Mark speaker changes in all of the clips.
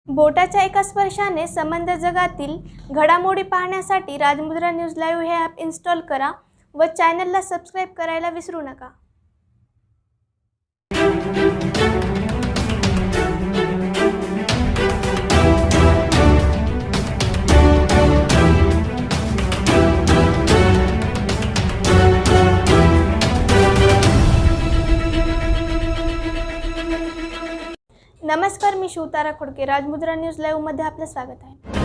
Speaker 1: बोटाच्या एका स्पर्शाने संबंध जगातील घडामोडी पाहण्यासाठी राजमुद्रा न्यूज लाईव्ह हे ॲप इन्स्टॉल करा व चॅनलला सबस्क्राईब करायला विसरू नका। नमस्कार, मी शिवतारा खोडके। राजमुद्रा न्यूज लाईव्ह मध्ये आपलं स्वागत आहे।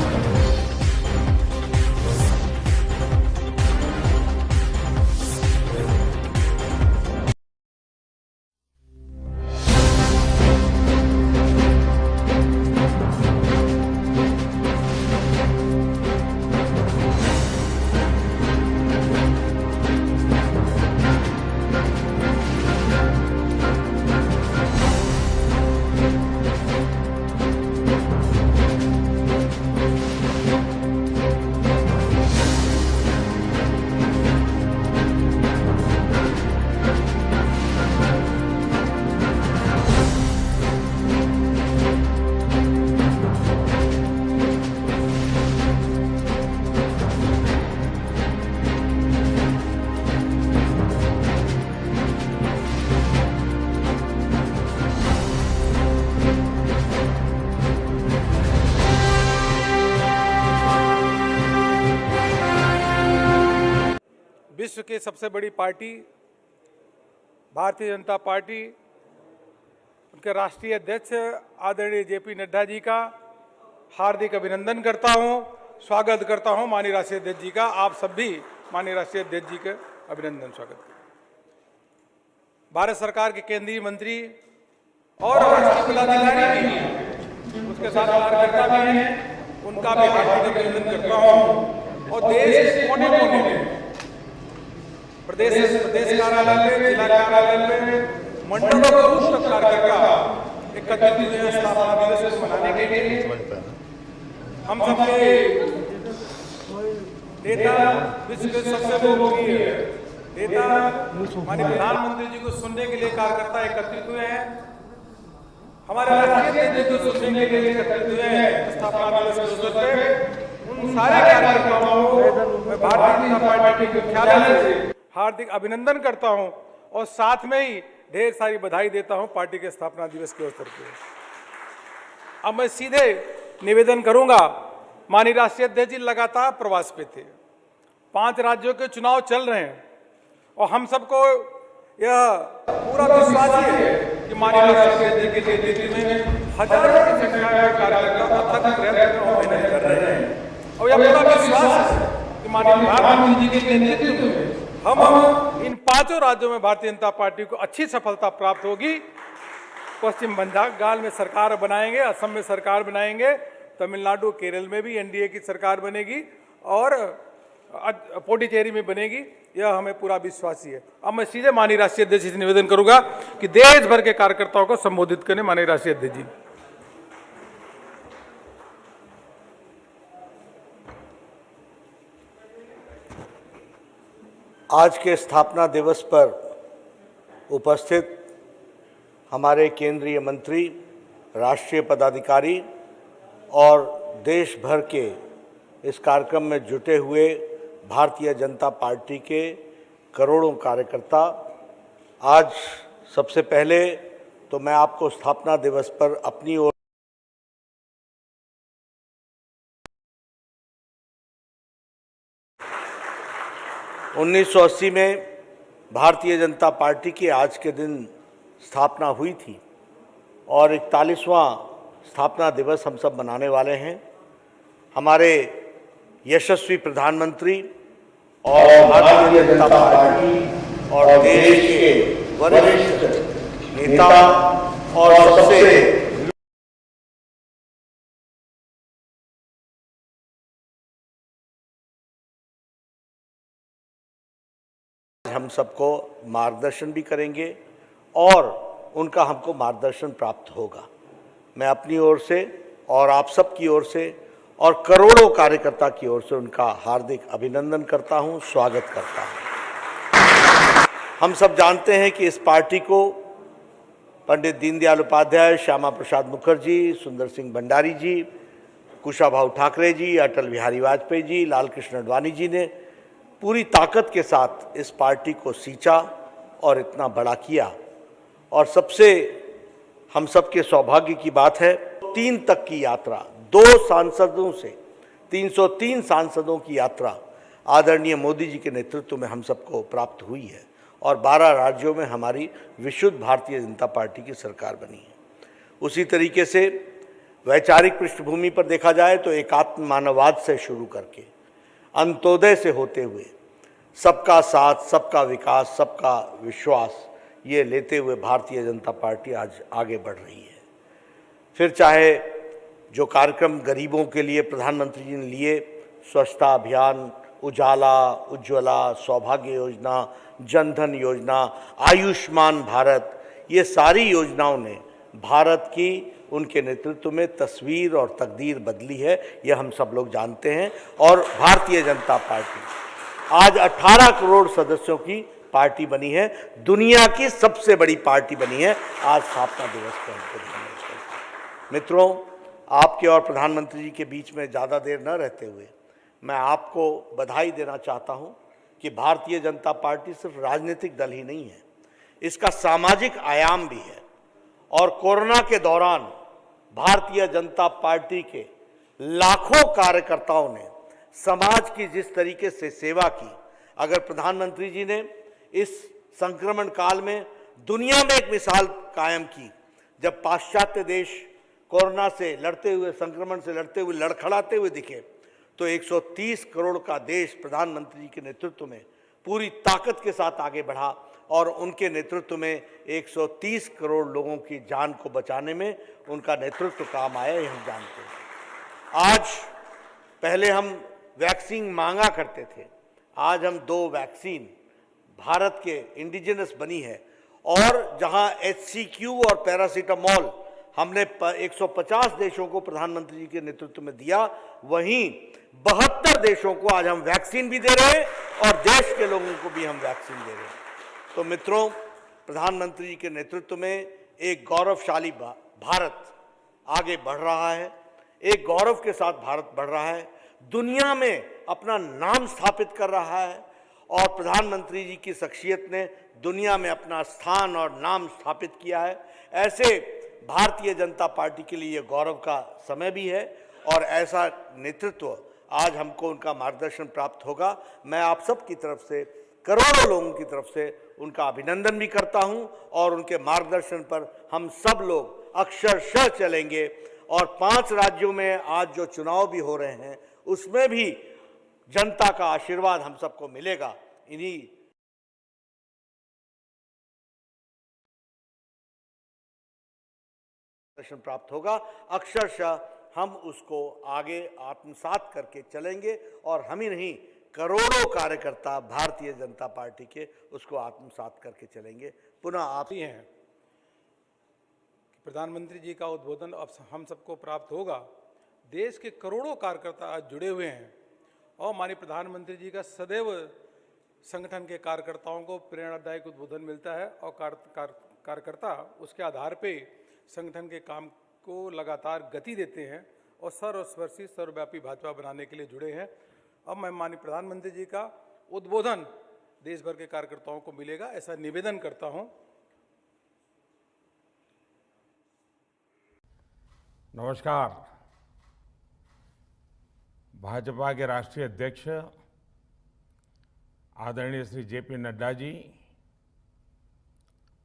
Speaker 2: विश्व की सबसे बड़ी पार्टी भारतीय जनता पार्टी, उनके राष्ट्रीय अध्यक्ष आदरणीय जेपी नड्डा जी का हार्दिक अभिनंदन करता हूं, स्वागत करता हूं। माननीय राष्ट्रीय अध्यक्ष जी का आप सब भी माननीय राष्ट्रीय अध्यक्ष जी का अभिनंदन स्वागत करें। भारत सरकार के केंद्रीय मंत्री और राष्ट्रीय पदाधिकारी भी उसके साथ कार्यकर्ता भी हैं, उनका भी हार्दिक अभिनंदन करता हूं। और देश के कोने कोने में प्रदेश कार्यालय में, जिला कार्यालय में, मंडलों तक कार्यकर्ता एकत्रित हुए हैं स्थापना दिवस को मनाने के लिए। हम सबके नेता, विश्व के सबसे लोकप्रिय नेता माननीय प्रधानमंत्री जी को सुनने के लिए कार्यकर्ता एकत्रित हुए हैं। हमारे राष्ट्रीय अध्यक्ष जी को सुनने के लिए एकत्रित हुए हैं स्थापना दिवस के अवसर पर। उन सारे कार्यकर्ताओं को मैं भारतीय जनता पार्टी के मुख्यालय से हार्दिक अभिनंदन करता हूं और साथ में ही ढेर सारी बधाई देता हूं पार्टी के स्थापना दिवस के अवसर पर। अब मैं सीधे निवेदन करूंगा। माननीय राष्ट्रीय अध्यक्ष जी लगातार प्रवास पे थे, 5 राज्यों के चुनाव चल रहे हैं और हम सबको यह पूरा विश्वास है कि माननीय राष्ट्रीय अध्यक्ष जी के नेतृत्व में हजारों की संख्या में कार्यकर्ता अथक प्रयत्न और मेहनत कर रहे हैं। और यह पूरा विश्वास है कि माननीय प्रधानमंत्री जी के नेतृत्व में हम इन 5 राज्यों में भारतीय जनता पार्टी को अच्छी सफलता प्राप्त होगी। पश्चिम बंगाल में सरकार बनाएंगे, असम में सरकार बनाएंगे, तमिलनाडु केरल में भी एनडीए की सरकार बनेगी और पुडुचेरी में बनेगी। यह हमें पूरा विश्वास है। अब मैं सीधे माननीय राष्ट्रीय अध्यक्ष से निवेदन करूंगा कि देश भर के कार्यकर्ताओं को संबोधित करें। माननीय राष्ट्रीय अध्यक्ष जी।
Speaker 3: आज के स्थापना दिवस पर उपस्थित हमारे केंद्रीय मंत्री, राष्ट्रीय पदाधिकारी और देश भर के इस कार्यक्रम में जुटे हुए भारतीय जनता पार्टी के करोड़ों कार्यकर्ता, आज सबसे पहले तो मैं आपको स्थापना दिवस पर अपनी ओर 1980 में भारतीय जनता पार्टी की आज के दिन स्थापना हुई थी और 41वां स्थापना दिवस हम सब मनाने वाले हैं। हमारे यशस्वी प्रधानमंत्री और भारतीय जनता पार्टी और देश के वरिष्ठ नेता और सबसे हम सबको मार्गदर्शन भी करेंगे और उनका हमको मार्गदर्शन प्राप्त होगा। मैं अपनी ओर से और आप सब की ओर से और करोड़ों कार्यकर्ता की ओर से उनका हार्दिक अभिनंदन करता हूं, स्वागत करता हूं। हम सब जानते हैं कि इस पार्टी को पंडित दीनदयाल उपाध्याय, श्यामा प्रसाद मुखर्जी, सुंदर सिंह भंडारी जी, कुशाभाऊ ठाकरे जी, अटल बिहारी वाजपेयी जी, लाल कृष्ण आडवाणी जी ने पूरी ताकत के साथ इस पार्टी को सींचा और इतना बड़ा किया। और सबसे हम सबके सौभाग्य की बात है 3 तक की यात्रा, 2 सांसदों से 303 सांसदों की यात्रा आदरणीय मोदी जी के नेतृत्व में हम सबको प्राप्त हुई है और 12 राज्यों में हमारी विशुद्ध भारतीय जनता पार्टी की सरकार बनी है। उसी तरीके से वैचारिक पृष्ठभूमि पर देखा जाए तो एकात्म मानववाद से शुरू करके अंत्योदय से होते हुए सबका साथ, सबका विकास, सबका विश्वास, ये लेते हुए भारतीय जनता पार्टी आज आगे बढ़ रही है। फिर चाहे जो कार्यक्रम गरीबों के लिए प्रधानमंत्री जी ने लिए, स्वच्छता अभियान, उजाला, उज्ज्वला, सौभाग्य योजना, जनधन योजना, आयुष्मान भारत, ये सारी योजनाओं ने भारत की उनके नेतृत्व में तस्वीर और तकदीर बदली है, ये हम सब लोग जानते हैं। और भारतीय जनता पार्टी आज 18 करोड़ सदस्यों की पार्टी बनी है, दुनिया की सबसे बड़ी पार्टी बनी है आज स्थापना दिवस पर। मित्रों, आपके और प्रधानमंत्री जी के बीच में ज़्यादा देर न रहते हुए मैं आपको बधाई देना चाहता हूं कि भारतीय जनता पार्टी सिर्फ राजनीतिक दल ही नहीं है, इसका सामाजिक आयाम भी है। और कोरोना के दौरान भारतीय जनता पार्टी के लाखों कार्यकर्ताओं ने समाज की जिस तरीके से सेवा की, अगर प्रधानमंत्री जी ने इस संक्रमण काल में दुनिया में एक मिसाल कायम की, जब पाश्चात्य देश कोरोना से लड़ते हुए, संक्रमण से लड़ते हुए, लड़खड़ाते हुए दिखे, तो 130 करोड़ का देश प्रधानमंत्री जी के नेतृत्व में पूरी ताकत के साथ आगे बढ़ा और उनके नेतृत्व में 130 करोड़ लोगों की जान को बचाने में उनका नेतृत्व काम आया, ये हम जानते हैं। आज पहले हम वैक्सीन मांगा करते थे, आज हम 2 वैक्सीन भारत के इंडिजिनस बनी है। और जहां HCQ और पैरासीटामोल हमने 150 देशों को प्रधानमंत्री जी के नेतृत्व में दिया, वहीं 72 देशों को आज हम वैक्सीन भी दे रहे हैं और देश के लोगों को भी हम वैक्सीन दे रहे हैं। तो मित्रों, प्रधानमंत्री जी के नेतृत्व में एक गौरवशाली भारत आगे बढ़ रहा है, एक गौरव के साथ भारत बढ़ रहा है, दुनिया में अपना नाम स्थापित कर रहा है और प्रधानमंत्री जी की शख्सियत ने दुनिया में अपना स्थान और नाम स्थापित किया है। ऐसे भारतीय जनता पार्टी के लिए गौरव का समय भी है और ऐसा नेतृत्व आज हमको उनका मार्गदर्शन प्राप्त होगा। मैं आप सब की तरफ से, करोड़ों लोगों की तरफ से उनका अभिनंदन भी करता हूं और उनके मार्गदर्शन पर हम सब लोग अक्षरशः चलेंगे। और 5 राज्यों में आज जो चुनाव भी हो रहे हैं उसमें भी जनता का आशीर्वाद हम सबको मिलेगा। इन्हीं दर्शन प्राप्त होगा, अक्षरशः हम उसको आगे आत्मसात करके चलेंगे और हम ही नहीं, करोड़ों कार्यकर्ता भारतीय जनता पार्टी के उसको आत्मसात करके चलेंगे। पुनः आप
Speaker 2: ही हैं कि प्रधानमंत्री जी का उद्बोधन अब हम सबको प्राप्त होगा। देश के करोड़ों कार्यकर्ता आज जुड़े हुए हैं और माननीय प्रधानमंत्री जी का सदैव संगठन के कार्यकर्ताओं को प्रेरणादायक उद्बोधन मिलता है और कार्यकर्ता उसके आधार पे संगठन के काम को लगातार गति देते हैं और सर्वस्पर्शी, सर्वव्यापी भाजपा बनाने के लिए जुड़े हैं। अब मैं माननीय प्रधानमंत्री जी का उद्बोधन देश भर के कार्यकर्ताओं को मिलेगा, ऐसा निवेदन करता हूं।
Speaker 4: नमस्कार। भाजपा के राष्ट्रीय अध्यक्ष आदरणीय श्री JP नड्डा जी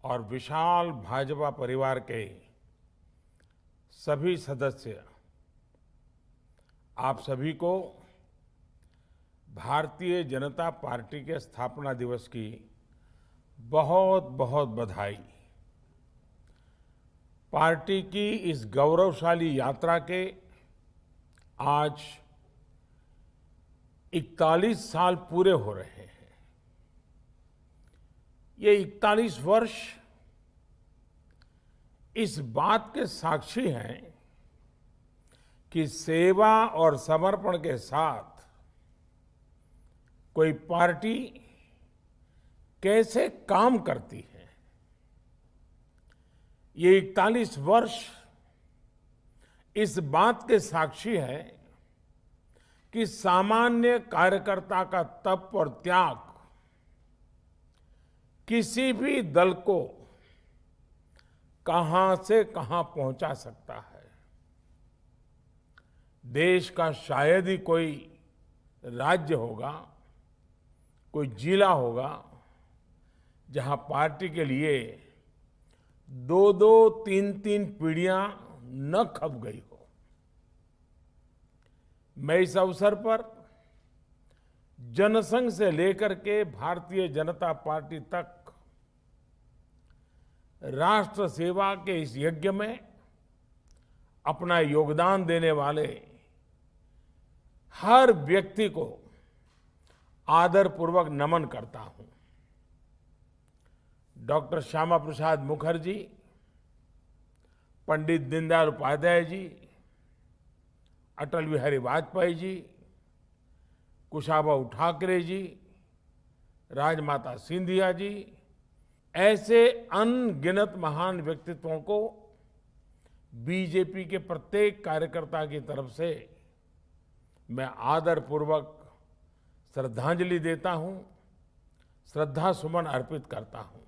Speaker 4: और विशाल भाजपा परिवार के सभी सदस्य, आप सभी को भारतीय जनता पार्टी के स्थापना दिवस की बहुत बहुत बधाई। पार्टी की इस गौरवशाली यात्रा के आज 41 साल पूरे हो रहे हैं। ये 41 वर्ष इस बात के साक्षी हैं कि सेवा और समर्पण के साथ कोई पार्टी कैसे काम करती है। ये 41 वर्ष इस बात के साक्षी है कि सामान्य कार्यकर्ता का तप और त्याग किसी भी दल को कहां से कहां पहुंचा सकता है। देश का शायद ही कोई राज्य होगा, कोई जिला होगा जहां पार्टी के लिए 2-2, 3-3 पीढ़ियां न खप गई हो। मैं इस अवसर पर जनसंघ से लेकर के भारतीय जनता पार्टी तक राष्ट्र सेवा के इस यज्ञ में अपना योगदान देने वाले हर व्यक्ति को आदरपूर्वक नमन करता हूं। डॉक्टर श्यामा प्रसाद मुखर्जी, पंडित दीनदयाल उपाध्याय जी, अटल बिहारी वाजपेयी जी, कुशाभाऊ ठाकरे जी, राजमाता सिंधिया जी, ऐसे अनगिनत महान व्यक्तित्वों को बीजेपी के प्रत्येक कार्यकर्ता की तरफ से मैं आदरपूर्वक श्रद्धांजलि देता हूं, श्रद्धा सुमन अर्पित करता हूं।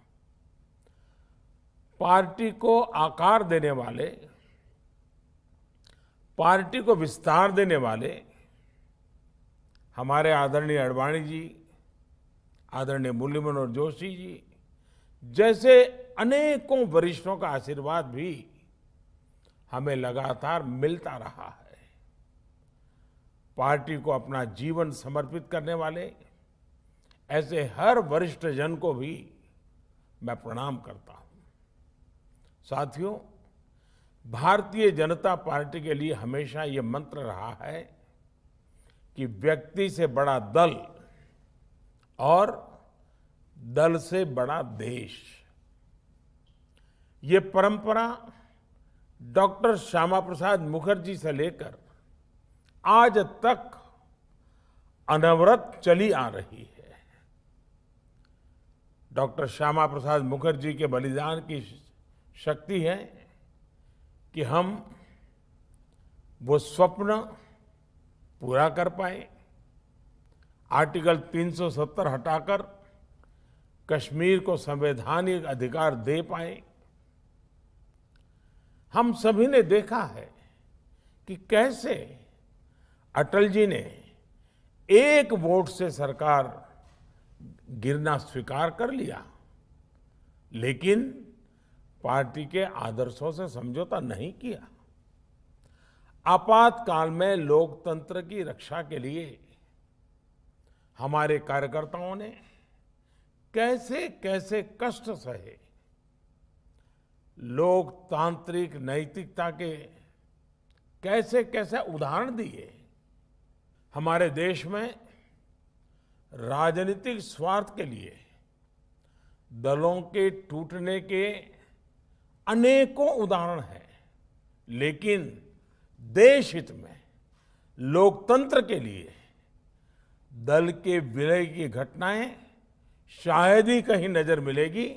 Speaker 4: पार्टी को आकार देने वाले, पार्टी को विस्तार देने वाले हमारे आदरणीय अडवाणी जी, आदरणीय मुरली मनोहर जोशी जी जैसे अनेकों वरिष्ठों का आशीर्वाद भी हमें लगातार मिलता रहा है। पार्टी को अपना जीवन समर्पित करने वाले ऐसे हर वरिष्ठ जन को भी मैं प्रणाम करता हूं। साथियों, भारतीय जनता पार्टी के लिए हमेशा ये मंत्र रहा है कि व्यक्ति से बड़ा दल और दल से बड़ा देश। ये परंपरा डॉक्टर श्यामा प्रसाद मुखर्जी से लेकर आज तक अनवरत चली आ रही है। डॉक्टर श्यामा प्रसाद मुखर्जी के बलिदान की शक्ति है कि हम वो स्वप्न पूरा कर पाए। आर्टिकल 370 हटाकर कश्मीर को संवैधानिक अधिकार दे पाए। हम सभी ने देखा है कि कैसे अटल जी ने एक वोट से सरकार गिरना स्वीकार कर लिया, लेकिन पार्टी के आदर्शों से समझौता नहीं किया। आपातकाल में लोकतंत्र की रक्षा के लिए हमारे कार्यकर्ताओं ने कैसे कैसे कष्ट सहे। लोकतांत्रिक नैतिकता के कैसे कैसे उदाहरण दिए। हमारे देश में राजनीतिक स्वार्थ के लिए दलों के टूटने के अनेकों उदाहरण हैं, लेकिन देश हित में लोकतंत्र के लिए दल के विलय की घटनाएं शायद ही कहीं नजर मिलेगी।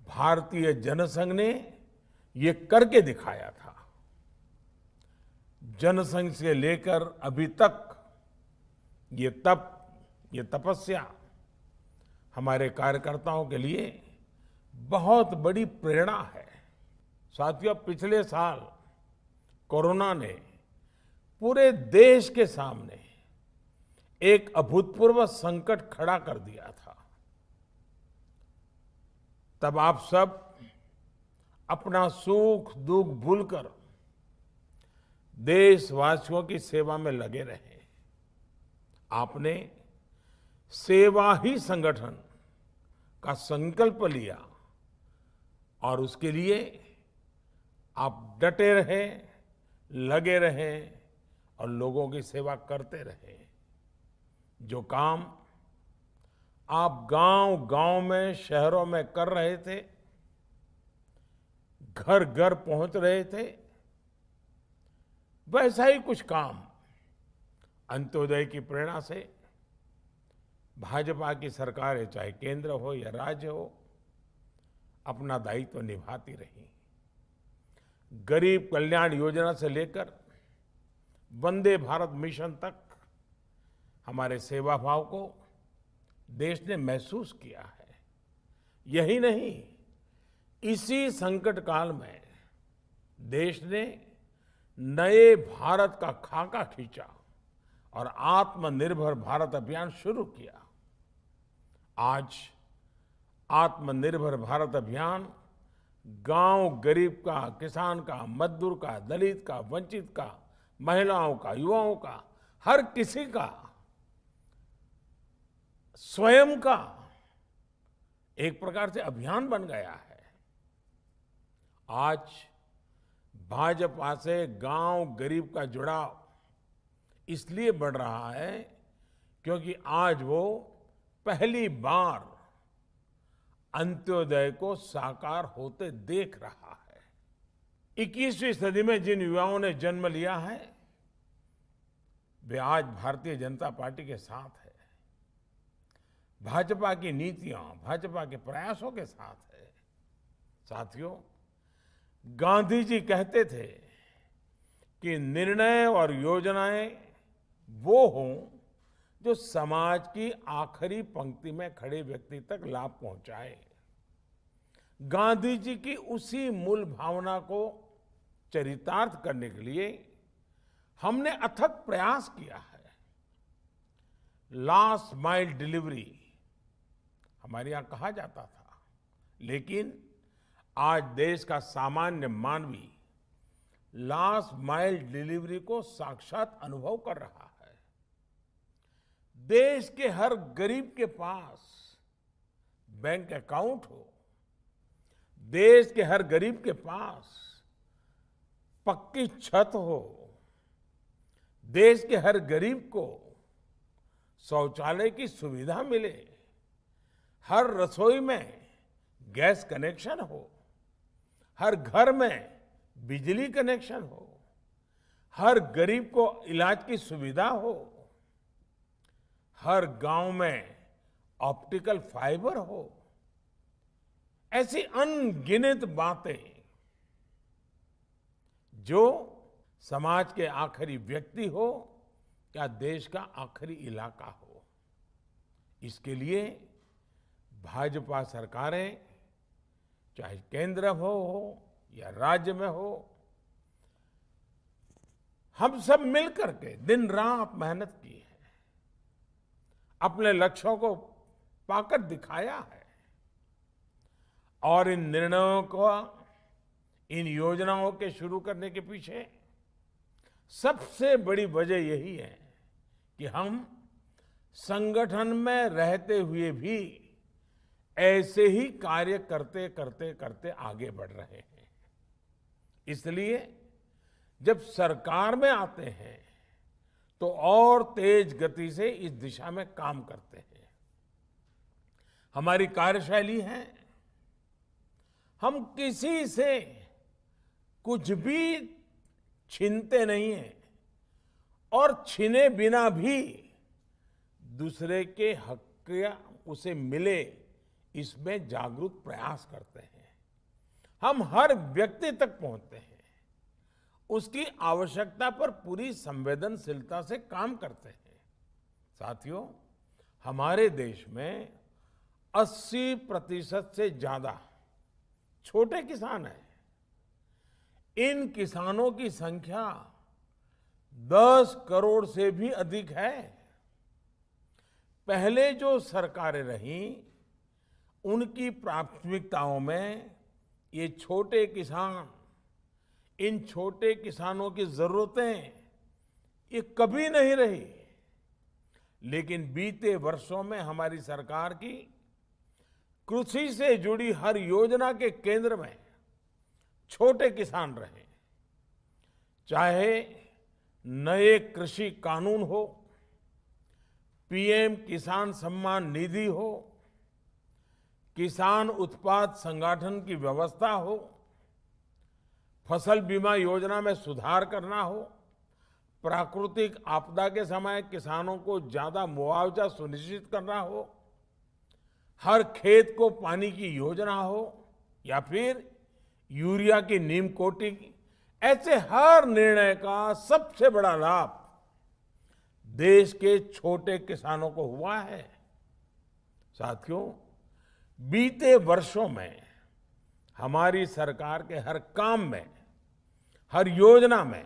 Speaker 4: भारतीय जनसंघ ने ये करके दिखाया था। जनसंघ से लेकर अभी तक ये तप, ये तपस्या हमारे कार्यकर्ताओं के लिए बहुत बड़ी प्रेरणा है। साथियों, पिछले साल कोरोना ने पूरे देश के सामने एक अभूतपूर्व संकट खड़ा कर दिया था। तब आप सब अपना सुख दुख भूलकर देशवासियों की सेवा में लगे रहे। आपने सेवा ही संगठन का संकल्प लिया और उसके लिए आप डटे रहे, लगे रहे और लोगों की सेवा करते रहे। जो काम आप गांव-गांव में, शहरों में कर रहे थे, घर घर पहुंच रहे थे, वैसा ही कुछ काम अंत्योदय की प्रेरणा से भाजपा की सरकार है, चाहे केंद्र हो या राज्य हो, अपना दायित्व निभाती रही। गरीब कल्याण योजना से लेकर वंदे भारत मिशन तक हमारे सेवा भाव को देश ने महसूस किया है। यही नहीं, इसी संकट काल में देश ने नए भारत का खाका खींचा और आत्मनिर्भर भारत अभियान शुरू किया। आज आत्मनिर्भर भारत अभियान गांव गरीब का, किसान का, मजदूर का, दलित का, वंचित का, महिलाओं का, युवाओं का, हर किसी का स्वयं का एक प्रकार से अभियान बन गया है। आज भाजपा से गांव गरीब का जुड़ाव इसलिए बढ़ रहा है क्योंकि आज वो पहली बार अंत्योदय को साकार होते देख रहा है। 21वीं सदी में जिन युवाओं ने जन्म लिया है वे आज भारतीय जनता पार्टी के साथ है, भाजपा की नीतियां, भाजपा के प्रयासों के साथ है। साथियों, गांधी जी कहते थे कि निर्णय और योजनाएं वो हों जो समाज की आखिरी पंक्ति में खड़े व्यक्ति तक लाभ पहुंचाए। गांधी जी की उसी मूल भावना को चरितार्थ करने के लिए हमने अथक प्रयास किया है। लास्ट माइल डिलीवरी हमारे यहां कहा जाता था, लेकिन आज देश का सामान्य मानवी लास्ट माइल डिलीवरी को साक्षात अनुभव कर रहा है। देश के हर गरीब के पास बैंक अकाउंट हो, देश के हर गरीब के पास पक्की छत हो, देश के हर गरीब को शौचालय की सुविधा मिले, हर रसोई में गैस कनेक्शन हो, हर घर में बिजली कनेक्शन हो, हर गरीब को इलाज की सुविधा हो, हर गांव में ऑप्टिकल फाइबर हो। ऐसी अनगिनत बातें जो समाज के आखिरी व्यक्ति हो या देश का आखिरी इलाका हो, इसके लिए भाजपा सरकारें चाहे केंद्र हो या राज्य में हो, हम सब मिलकर के दिन रात मेहनत की है, अपने लक्ष्यों को पाकर दिखाया है। और इन निर्णयों को, इन योजनाओं के शुरू करने के पीछे सबसे बड़ी वजह यही है कि हम संगठन में रहते हुए भी ऐसे ही कार्य करते करते करते आगे बढ़ रहे हैं। इसलिए जब सरकार में आते हैं तो और तेज गति से इस दिशा में काम करते हैं। हमारी कार्यशैली है, हम किसी से कुछ भी छीनते नहीं हैं और छीने बिना भी दूसरे के हक या उसे मिले इसमें जागरूक प्रयास करते हैं। हम हर व्यक्ति तक पहुंचते हैं, उसकी आवश्यकता पर पूरी संवेदनशीलता से काम करते हैं। साथियों, हमारे देश में 80% से ज्यादा छोटे किसान हैं। इन किसानों की संख्या 10 करोड़ से भी अधिक है। पहले जो सरकारें रहीं उनकी प्राथमिकताओं में ये छोटे किसान, इन छोटे किसानों की जरूरतें ये कभी नहीं रही। लेकिन बीते वर्षों में हमारी सरकार की कृषि से जुड़ी हर योजना के केंद्र में छोटे किसान रहे। चाहे नए कृषि कानून हो, पीएम किसान सम्मान निधि हो, किसान उत्पाद संगठन की व्यवस्था हो, फसल बीमा योजना में सुधार करना हो, प्राकृतिक आपदा के समय किसानों को ज्यादा मुआवजा सुनिश्चित करना हो, हर खेत को पानी की योजना हो या फिर यूरिया की नीम कोटिंग, ऐसे हर निर्णय का सबसे बड़ा लाभ देश के छोटे किसानों को हुआ है। साथियों, बीते वर्षों में हमारी सरकार के हर काम में, हर योजना में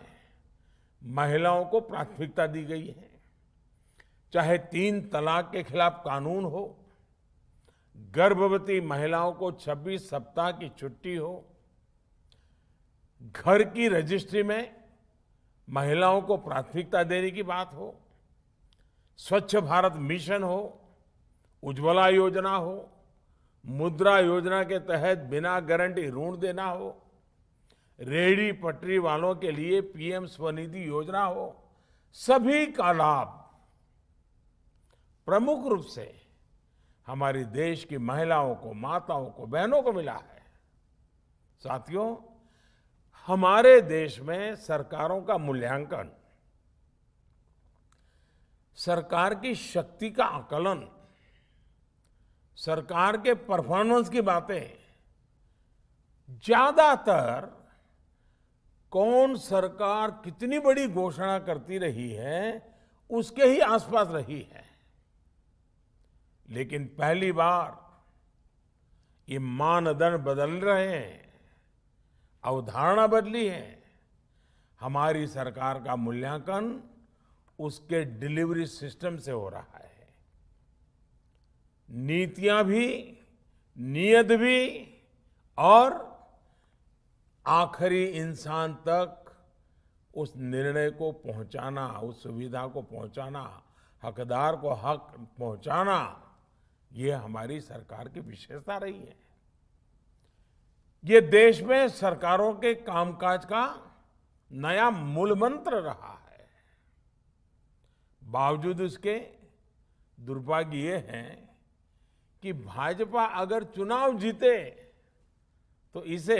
Speaker 4: महिलाओं को प्राथमिकता दी गई है। चाहे 3 तलाक के खिलाफ कानून हो, गर्भवती महिलाओं को 26 सप्ताह की छुट्टी हो, घर की रजिस्ट्री में महिलाओं को प्राथमिकता देने की बात हो, स्वच्छ भारत मिशन हो, उज्ज्वला योजना हो, मुद्रा योजना के तहत बिना गारंटी ऋण देना हो, रेहड़ी पटरी वालों के लिए पीएम स्वनिधि योजना हो, सभी का लाभ प्रमुख रूप से हमारे देश की महिलाओं को, माताओं को, बहनों को मिला है। साथियों, हमारे देश में सरकारों का मूल्यांकन, सरकार की शक्ति का आकलन, सरकार के परफॉर्मेंस की बातें ज्यादातर कौन सरकार कितनी बड़ी घोषणा करती रही है उसके ही आसपास रही है। लेकिन पहली बार ये मानदंड बदल रहे हैं, अवधारणा बदली है। हमारी सरकार का मूल्यांकन उसके डिलीवरी सिस्टम से हो रहा है। नीतियां भी, नियत भी और आखिरी इंसान तक उस निर्णय को पहुंचाना, उस सुविधा को पहुंचाना, हकदार को हक पहुंचाना, ये हमारी सरकार की विशेषता रही है। ये देश में सरकारों के कामकाज का नया मूल मंत्र रहा है। बावजूद इसके दुर्भाग्य ये है कि भाजपा अगर चुनाव जीते तो इसे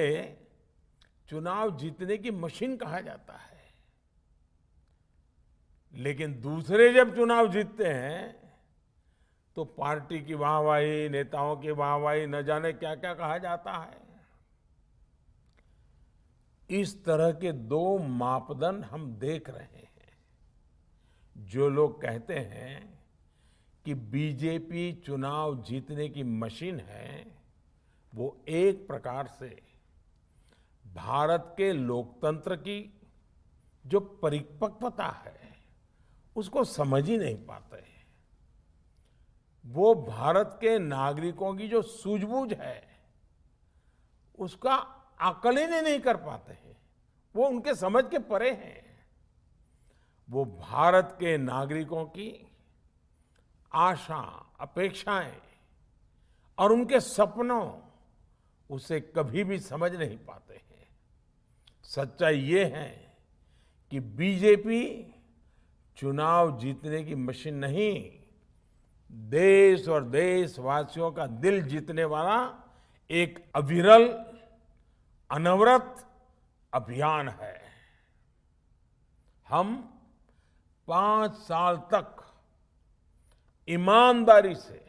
Speaker 4: चुनाव जीतने की मशीन कहा जाता है, लेकिन दूसरे जब चुनाव जीतते हैं तो पार्टी की वाहवाही, नेताओं की वाहवाही, न जाने क्या क्या कहा जाता है। इस तरह के 2 मापदंड हम देख रहे हैं। जो लोग कहते हैं कि बीजेपी चुनाव जीतने की मशीन है, वो एक प्रकार से भारत के लोकतंत्र की जो परिपक्वता है उसको समझ ही नहीं पाते हैं। वो भारत के नागरिकों की जो सूझबूझ है उसका आकलन ही नहीं कर पाते हैं। वो उनके समझ के परे हैं। वो भारत के नागरिकों की आशा, अपेक्षाएं और उनके सपनों उसे कभी भी समझ नहीं पाते हैं। सच्चाई ये है कि बीजेपी चुनाव जीतने की मशीन नहीं, देश और देशवासियों का दिल जीतने वाला एक अविरल, अनवरत अभियान है। हम 5 साल तक ईमानदारी से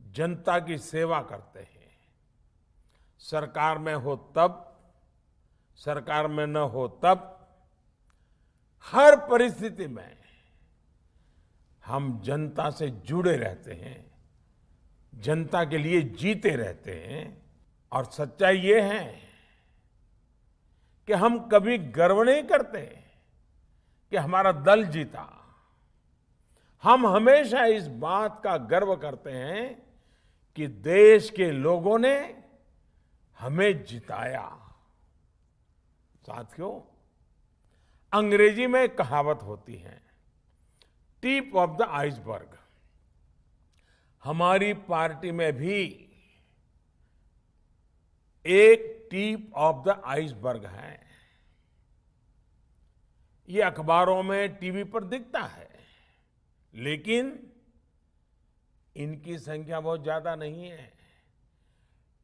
Speaker 4: जनता की सेवा करते हैं। सरकार में हो तब, सरकार में न हो तब, हर परिस्थिति में हम जनता से जुड़े रहते हैं, जनता के लिए जीते रहते हैं। और सच्चाई ये है कि हम कभी गर्व नहीं करते कि हमारा दल जीता। हम हमेशा इस बात का गर्व करते हैं कि देश के लोगों ने हमें जिताया। साथियों, अंग्रेजी में एक कहावत होती है, टिप ऑफ द आइसबर्ग। हमारी पार्टी में भी एक टिप ऑफ द आइसबर्ग है। ये अखबारों में, टीवी पर दिखता है, लेकिन इनकी संख्या बहुत ज्यादा नहीं है।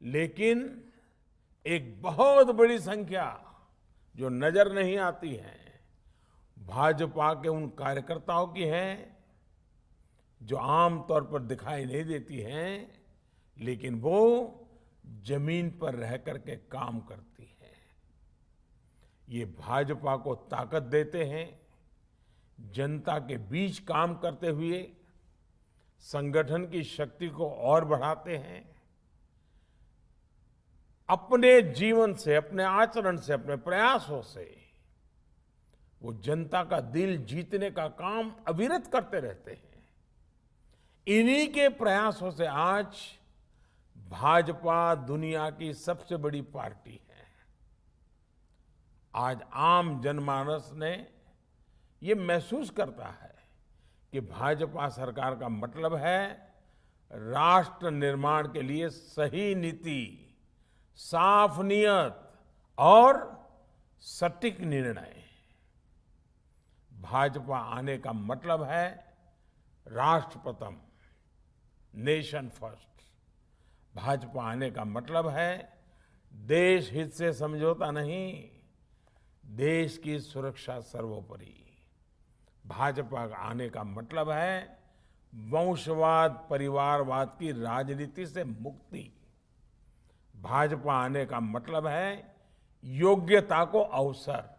Speaker 4: लेकिन एक बहुत बड़ी संख्या जो नजर नहीं आती है, भाजपा के उन कार्यकर्ताओं की है जो आमतौर पर दिखाई नहीं देती हैं, लेकिन वो जमीन पर रह करके काम करती है। ये भाजपा को ताकत देते हैं, जनता के बीच काम करते हुए संगठन की शक्ति को और बढ़ाते हैं। अपने जीवन से, अपने आचरण से, अपने प्रयासों से वो जनता का दिल जीतने का काम अविरत करते रहते हैं। इन्हीं के प्रयासों से आज भाजपा दुनिया की सबसे बड़ी पार्टी है। आज आम जनमानस ने ये महसूस करता है कि भाजपा सरकार का मतलब है राष्ट्र निर्माण के लिए सही नीति, साफ नियत और सटीक निर्णय। भाजपा आने का मतलब है राष्ट्र प्रथम, नेशन फर्स्ट। भाजपा आने का मतलब है देश हित से समझौता नहीं, देश की सुरक्षा सर्वोपरि। भाजपा आने का मतलब है वंशवाद, परिवारवाद की राजनीति से मुक्ति। भाजपा आने का मतलब है योग्यता को अवसर।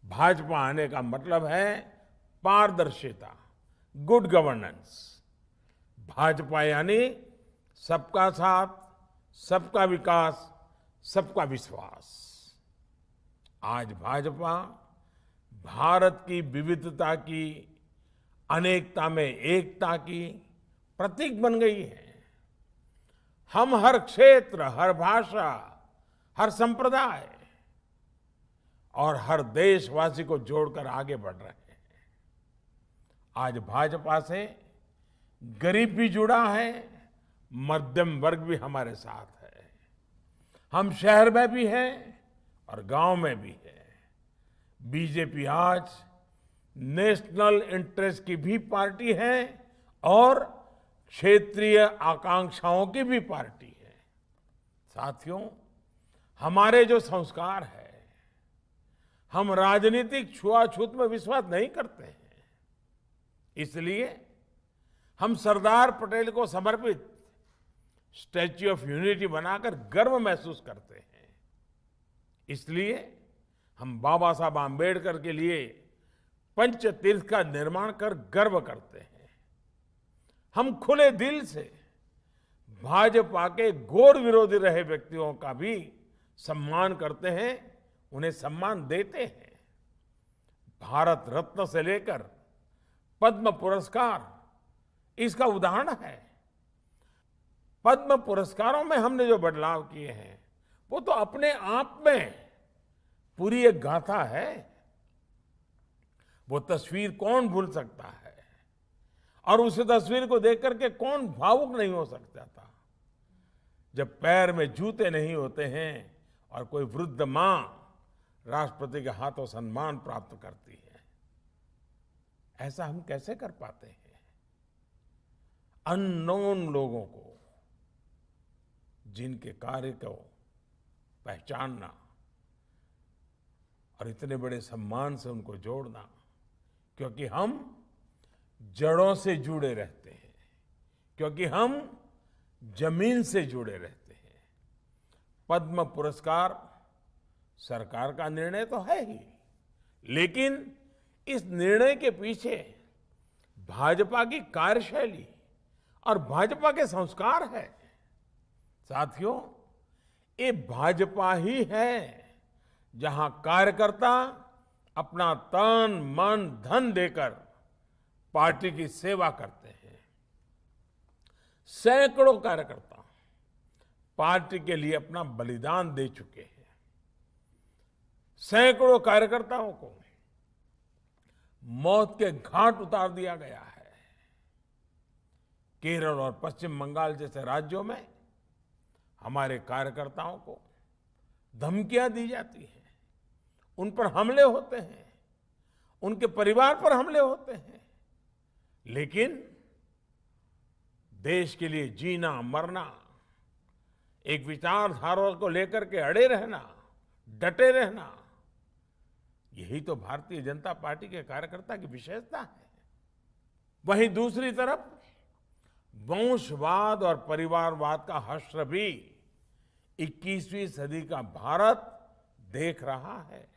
Speaker 4: भाजपा आने का मतलब है पारदर्शिता, गुड गवर्नेंस। भाजपा यानी सबका साथ, सबका विकास, सबका विश्वास। आज भाजपा भारत की विविधता की, अनेकता में एकता की प्रतीक बन गई है। हम हर क्षेत्र, हर भाषा, हर संप्रदाय और हर देशवासी को जोड़कर आगे बढ़ रहे हैं। आज भाजपा से गरीब भी जुड़ा है, मध्यम वर्ग भी हमारे साथ है। हम शहर में भी हैं और गांव में भी है। बीजेपी आज नेशनल इंटरेस्ट की भी पार्टी है और क्षेत्रीय आकांक्षाओं की भी पार्टी है। साथियों, हमारे जो संस्कार है, हम राजनीतिक छुआछूत में विश्वास नहीं करते हैं। इसलिए हम सरदार पटेल को समर्पित स्टैच्यू ऑफ यूनिटी बनाकर गर्व महसूस करते हैं। इसलिए हम बाबा साहब आम्बेडकर के लिए पंचतीर्थ का निर्माण कर गर्व करते हैं। हम खुले दिल से भाजपा के घोर विरोधी रहे व्यक्तियों का भी सम्मान करते हैं, उन्हें सम्मान देते हैं। भारत रत्न से लेकर पद्म पुरस्कार इसका उदाहरण है। पद्म पुरस्कारों में हमने जो बदलाव किए हैं वो तो अपने आप में पूरी एक गाथा है। वो तस्वीर कौन भूल सकता है, और उस तस्वीर को देख करके कौन भावुक नहीं हो सकता था। जब पैर में जूते नहीं होते हैं और कोई वृद्ध मां राष्ट्रपति के हाथों सम्मान प्राप्त करती है, ऐसा हम कैसे कर पाते हैं? अननोन लोगों को, जिनके कार्य को पहचानना और इतने बड़े सम्मान से उनको जोड़ना, क्योंकि हम जड़ों से जुड़े रहते हैं, क्योंकि हम जमीन से जुड़े रहते हैं। पद्म पुरस्कार सरकार का निर्णय तो है ही, लेकिन इस निर्णय के पीछे भाजपा की कार्यशैली और भाजपा के संस्कार है। साथियों, ये भाजपा ही है जहां कार्यकर्ता अपना तन, मन, धन देकर पार्टी की सेवा करते हैं। सैकड़ों कार्यकर्ता पार्टी के लिए अपना बलिदान दे चुके हैं। सैकड़ों कार्यकर्ताओं को मौत के घाट उतार दिया गया है। केरल और पश्चिम बंगाल जैसे राज्यों में हमारे कार्यकर्ताओं को धमकियां दी जाती हैं, उन पर हमले होते हैं, उनके परिवार पर हमले होते हैं। लेकिन देश के लिए जीना मरना, एक विचारधारा को लेकर के अड़े रहना, डटे रहना, यही तो भारतीय जनता पार्टी के कार्यकर्ता की विशेषता है। वहीं दूसरी तरफ वंशवाद और परिवारवाद का हश्र भी 21वीं सदी का भारत देख रहा है।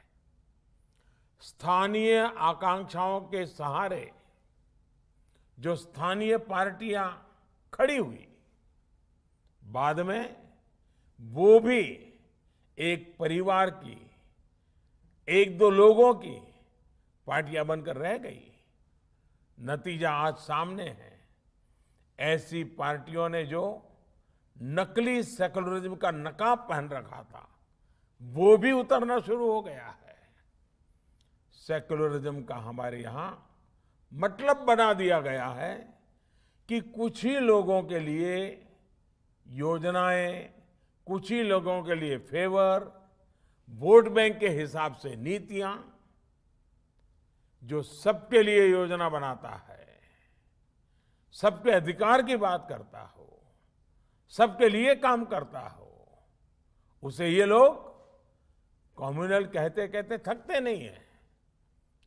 Speaker 4: स्थानीय आकांक्षाओं के सहारे जो स्थानीय पार्टियां खड़ी हुई, बाद में वो भी एक परिवार की, एक दो लोगों की पार्टियां बनकर रह गई। नतीजा आज सामने है। ऐसी पार्टियों ने जो नकली सेकुलरिज्म का नकाब पहन रखा था, वो भी उतरना शुरू हो गया है। सेकुलरिज्म का हमारे यहां मतलब बना दिया गया है कि कुछ ही लोगों के लिए योजनाएं, कुछ ही लोगों के लिए फेवर, वोट बैंक के हिसाब से नीतियां। जो सबके लिए योजना बनाता है, सबके अधिकार की बात करता हो, सबके लिए काम करता हो, उसे ये लोग कम्युनल कहते कहते थकते नहीं है।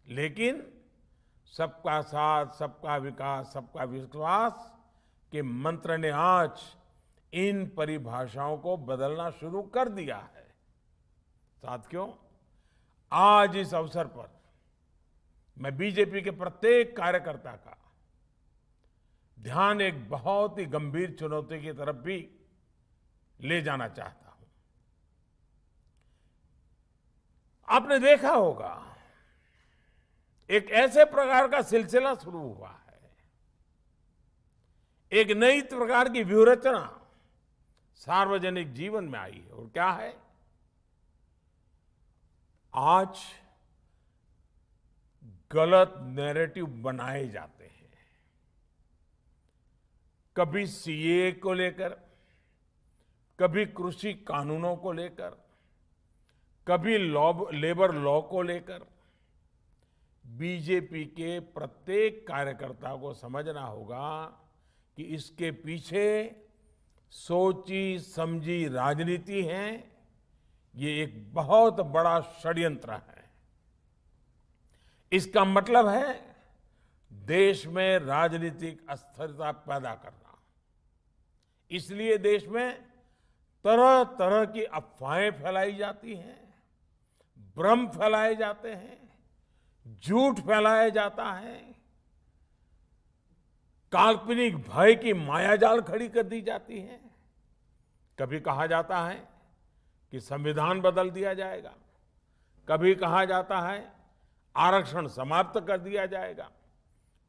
Speaker 4: लेकिन सबका साथ, सबका विकास, सबका विश्वास के मंत्र ने आज इन परिभाषाओं को बदलना शुरू कर दिया है। साथियों, आज इस अवसर पर मैं बीजेपी के प्रत्येक कार्यकर्ता का ध्यान एक बहुत ही गंभीर चुनौती की तरफ भी ले जाना चाहता हूं। आपने देखा होगा, एक ऐसे प्रकार का सिलसिला शुरू हुआ है, एक नई प्रकार की व्यूहरचना सार्वजनिक जीवन में आई है। और क्या है? आज गलत नैरेटिव बनाए जाते हैं। कभी सीए को लेकर, कभी कृषि कानूनों को लेकर, कभी लेबर लॉ को लेकर। बीजेपी के प्रत्येक कार्यकर्ता को समझना होगा कि इसके पीछे सोची समझी राजनीति है। ये एक बहुत बड़ा षड्यंत्र है। इसका मतलब है देश में राजनीतिक अस्थिरता पैदा करना। इसलिए देश में तरह तरह की अफवाहें फैलाई जाती हैं, भ्रम फैलाए जाते हैं, झूठ फैलाया जाता है, काल्पनिक भय की मायाजाल खड़ी कर दी जाती है। कभी कहा जाता है कि संविधान बदल दिया जाएगा, कभी कहा जाता है आरक्षण समाप्त कर दिया जाएगा,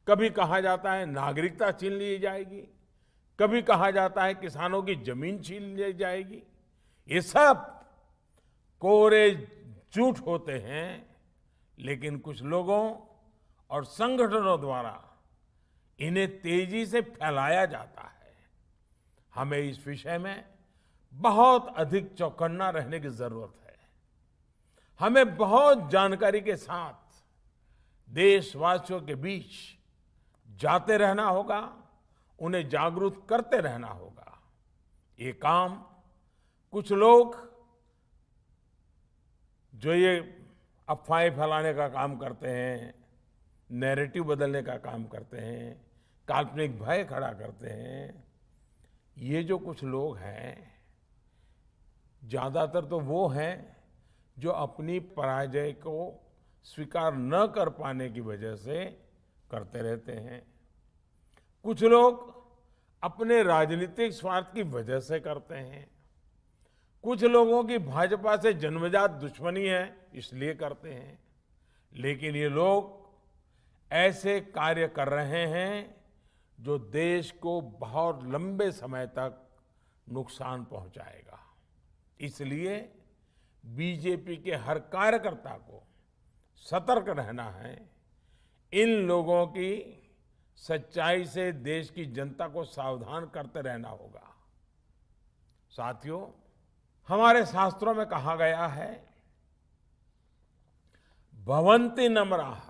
Speaker 4: कभी कहा जाता है नागरिकता छीन ली जाएगी, कभी कहा जाता है किसानों की जमीन छीन ली जाएगी। ये सब कोरे झूठ होते हैं, लेकिन कुछ लोगों और संगठनों द्वारा इन्हें तेजी से फैलाया जाता है। हमें इस विषय में बहुत अधिक चौकन्ना रहने की जरूरत है। हमें बहुत जानकारी के साथ देशवासियों के बीच जाते रहना होगा, उन्हें जागरूक करते रहना होगा। ये काम कुछ लोग जो ये अफवाहें फैलाने का काम करते हैं, नैरेटिव बदलने का काम करते हैं, काल्पनिक भय खड़ा करते हैं, ये जो कुछ लोग हैं, ज्यादातर तो वो हैं जो अपनी पराजय को स्वीकार न कर पाने की वजह से करते रहते हैं। कुछ लोग अपने राजनीतिक स्वार्थ की वजह से करते हैं। कुछ लोगों की भाजपा से जन्मजात दुश्मनी है, इसलिए करते हैं। लेकिन ये लोग ऐसे कार्य कर रहे हैं जो देश को बहुत लंबे समय तक नुकसान पहुंचाएगा। इसलिए बीजेपी के हर कार्यकर्ता को सतर्क रहना है। इन लोगों की सच्चाई से देश की जनता को सावधान करते रहना होगा। साथियों, हमारे शास्त्रों में कहा गया है, भवन्ति नम्राः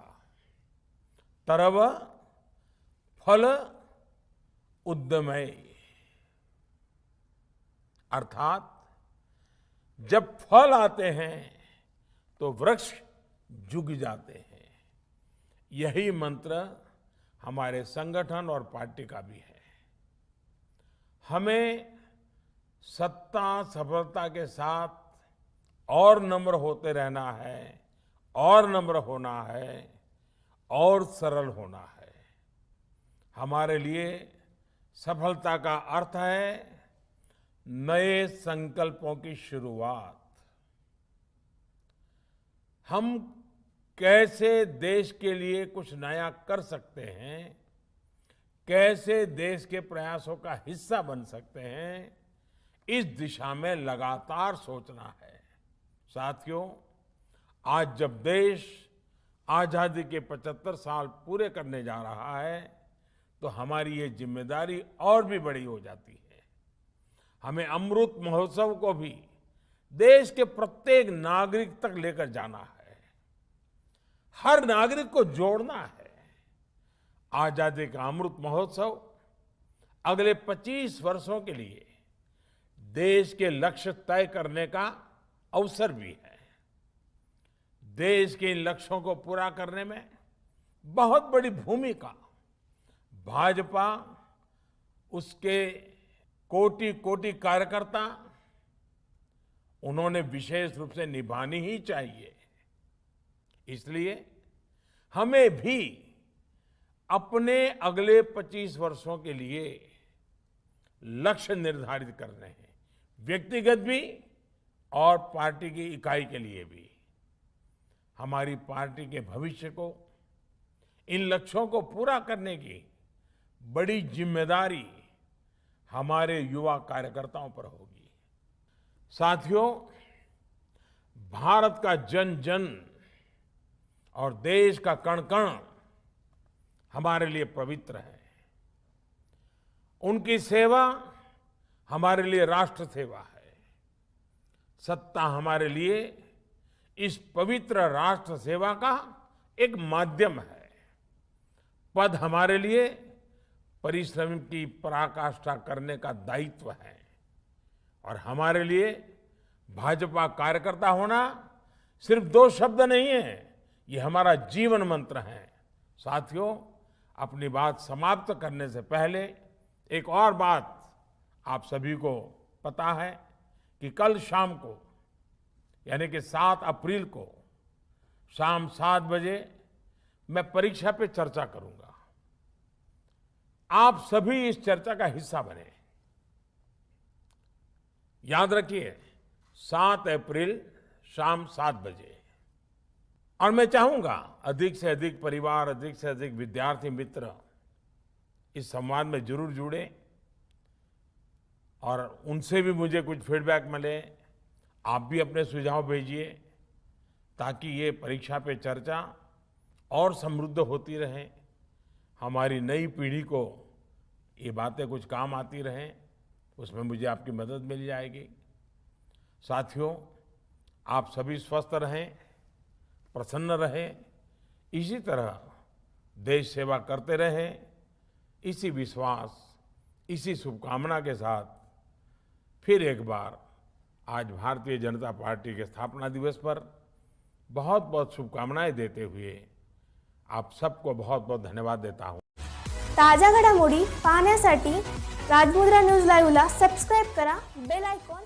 Speaker 4: तरव फल उद्यमय। अर्थात जब फल आते हैं तो वृक्ष झुक जाते हैं। यही मंत्र हमारे संगठन और पार्टी का भी है। हमें सत्ता सफलता के साथ और नम्र होते रहना है, और नम्र होना है, और सरल होना है। हमारे लिए सफलता का अर्थ है नए संकल्पों की शुरुआत। हम कैसे देश के लिए कुछ नया कर सकते हैं, कैसे देश के प्रयासों का हिस्सा बन सकते हैं, इस दिशा में लगातार सोचना है। साथियों, आज जब देश आजादी के 75 साल पूरे करने जा रहा है, तो हमारी ये जिम्मेदारी और भी बड़ी हो जाती है। हमें अमृत महोत्सव को भी देश के प्रत्येक नागरिक तक लेकर जाना है, हर नागरिक को जोड़ना है। आजादी का अमृत महोत्सव अगले 25 वर्षों के लिए देश के लक्ष्य तय करने का अवसर भी है। देश के इन लक्ष्यों को पूरा करने में बहुत बड़ी भूमिका भाजपा, उसके कोटि कोटि कार्यकर्ता, उन्होंने विशेष रूप से निभानी ही चाहिए। इसलिए हमें भी अपने अगले 25 वर्षों के लिए लक्ष्य निर्धारित करने हैं, व्यक्तिगत भी और पार्टी की इकाई के लिए भी। हमारी पार्टी के भविष्य को, इन लक्ष्यों को पूरा करने की बड़ी जिम्मेदारी हमारे युवा कार्यकर्ताओं पर होगी। साथियों, भारत का जन जन और देश का कण कण हमारे लिए पवित्र है। उनकी सेवा हमारे लिए राष्ट्र सेवा है। सत्ता हमारे लिए इस पवित्र राष्ट्र सेवा का एक माध्यम है। पद हमारे लिए परिश्रम की पराकाष्ठा करने का दायित्व है। और हमारे लिए भाजपा कार्यकर्ता होना सिर्फ 2 शब्द नहीं है, ये हमारा जीवन मंत्र है। साथियों, अपनी बात समाप्त करने से पहले एक और बात आप सभी को पता है कि कल शाम को, यानी कि 7 अप्रैल को शाम 7 बजे मैं परीक्षा पे चर्चा करूंगा। आप सभी इस चर्चा का हिस्सा बने। याद रखिए, 7 अप्रैल शाम 7 बजे। और मैं चाहूंगा अधिक से अधिक परिवार, अधिक से अधिक विद्यार्थी मित्र इस संवाद में जरूर जुड़े और उनसे भी मुझे कुछ फीडबैक मिले। आप भी अपने सुझाव भेजिए ताकि ये परीक्षा पे चर्चा और समृद्ध होती रहे, हमारी नई पीढ़ी को ये बातें कुछ काम आती रहें, उसमें मुझे आपकी मदद मिल जाएगी। साथियों, आप सभी स्वस्थ रहें, प्रसन्न रहें, इसी तरह देश सेवा करते रहें। इसी विश्वास, इसी शुभकामना के साथ फिर एक बार आज भारतीय जनता पार्टी के स्थापना दिवस पर बहुत बहुत शुभकामनाएं देते हुए आप सबको बहुत बहुत धन्यवाद देता हूं।
Speaker 1: ताज्या घडामोडी पाहण्यासाठी राजमुद्रा न्यूज लाईव्हला सबस्क्राईब करा, बेल आयकॉन